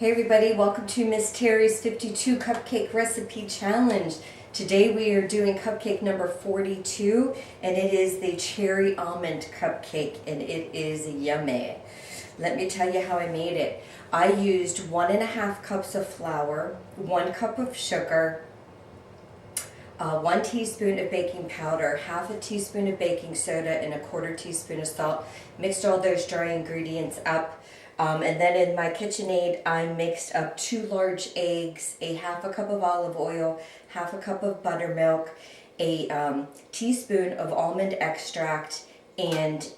Hey everybody, welcome to Miss Terry's 52 Cupcake Recipe Challenge. Today we are doing cupcake number 42 and it is the cherry almond cupcake and it is yummy. Let me tell you how I made it. I used 1.5 cups of flour, 1 cup of sugar, 1 teaspoon of baking powder, 1/2 teaspoon of baking soda, and 1/4 teaspoon of salt. Mixed all those dry ingredients up. And then in my KitchenAid, I mixed up 2 large eggs, 1/2 cup of olive oil, 1/2 cup of buttermilk, a teaspoon of almond extract, and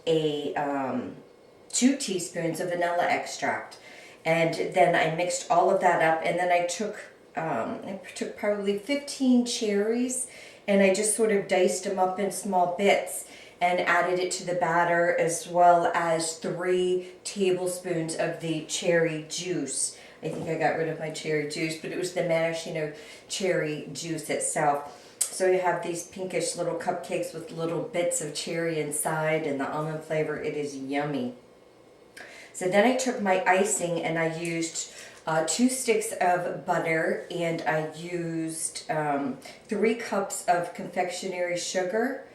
2 teaspoons of vanilla extract. And then I mixed all of that up, and then I took probably 15 cherries, and I just sort of diced them up in small bits and added it to the batter, as well as 3 tablespoons of the cherry juice. I think I got rid of my cherry juice, but it was the maraschino cherry juice itself. So you have these pinkish little cupcakes with little bits of cherry inside and the almond flavor. It is yummy. So then I took my icing and I used 2 sticks of butter, and I used 3 cups of confectionery sugar.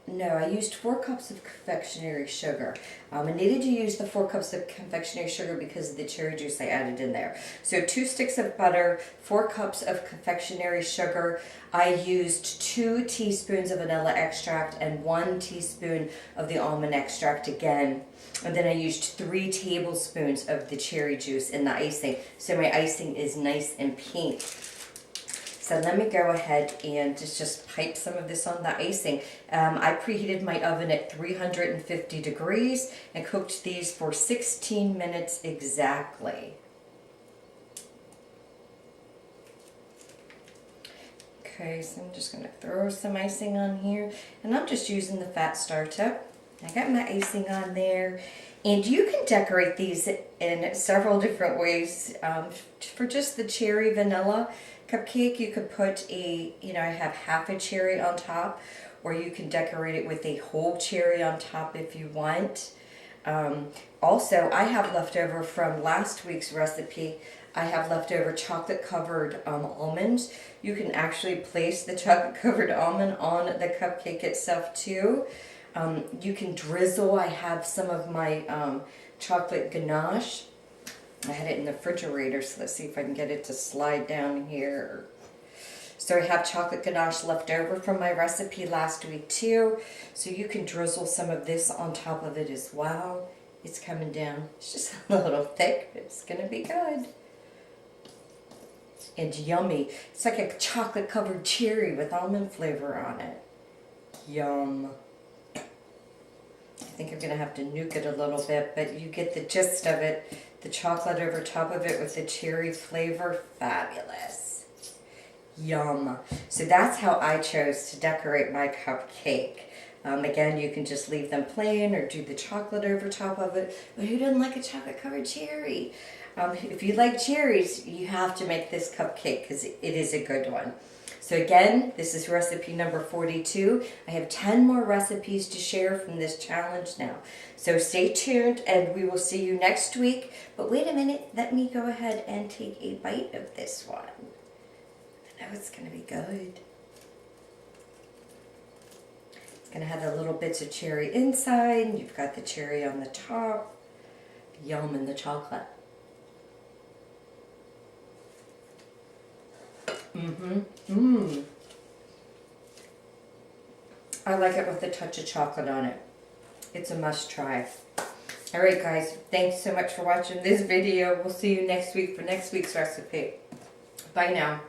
No, I used 4 cups of confectionery sugar. I needed to use the 4 cups of confectionery sugar because of the cherry juice I added in there. So 2 sticks of butter, 4 cups of confectionery sugar. I used 2 teaspoons of vanilla extract and 1 teaspoon of the almond extract again. And then I used 3 tablespoons of the cherry juice in the icing. So my icing is nice and pink. So let me go ahead and just pipe some of this on the icing. I preheated my oven at 350 degrees and cooked these for 16 minutes exactly. Okay, so I'm just going to throw some icing on here, and I'm just using the fat starter. I got my icing on there, and you can decorate these in several different ways. For just the cherry vanilla cupcake, you could put I have half a cherry on top, or you can decorate it with a whole cherry on top if you want. Also, I have leftover from last week's recipe. I have leftover chocolate covered almonds. You can actually place the chocolate covered almond on the cupcake itself too. You can drizzle. I have some of my chocolate ganache. I had it in the refrigerator, so let's see if I can get it to slide down here. So I have chocolate ganache left over from my recipe last week too. So you can drizzle some of this on top of it as well. It's coming down. It's just a little thick, but it's going to be good. And yummy. It's like a chocolate covered cherry with almond flavor on it. Yum. I think I'm going to have to nuke it a little bit, but you get the gist of it. The chocolate over top of it with the cherry flavor. Fabulous. Yum. So that's how I chose to decorate my cupcake. Again, you can just leave them plain or do the chocolate over top of it. But who doesn't like a chocolate covered cherry? If you like cherries, you have to make this cupcake because it is a good one. So again, this is recipe number 42. I have 10 more recipes to share from this challenge now. So stay tuned and we will see you next week. But wait a minute, let me go ahead and take a bite of this one. I know it's going to be good. It's going to have the little bits of cherry inside, and you've got the cherry on the top. Yum, and the chocolate. I like it with a touch of chocolate on it. It's a must try. Alright guys, thanks so much for watching this video. We'll see you next week for next week's recipe. Bye now.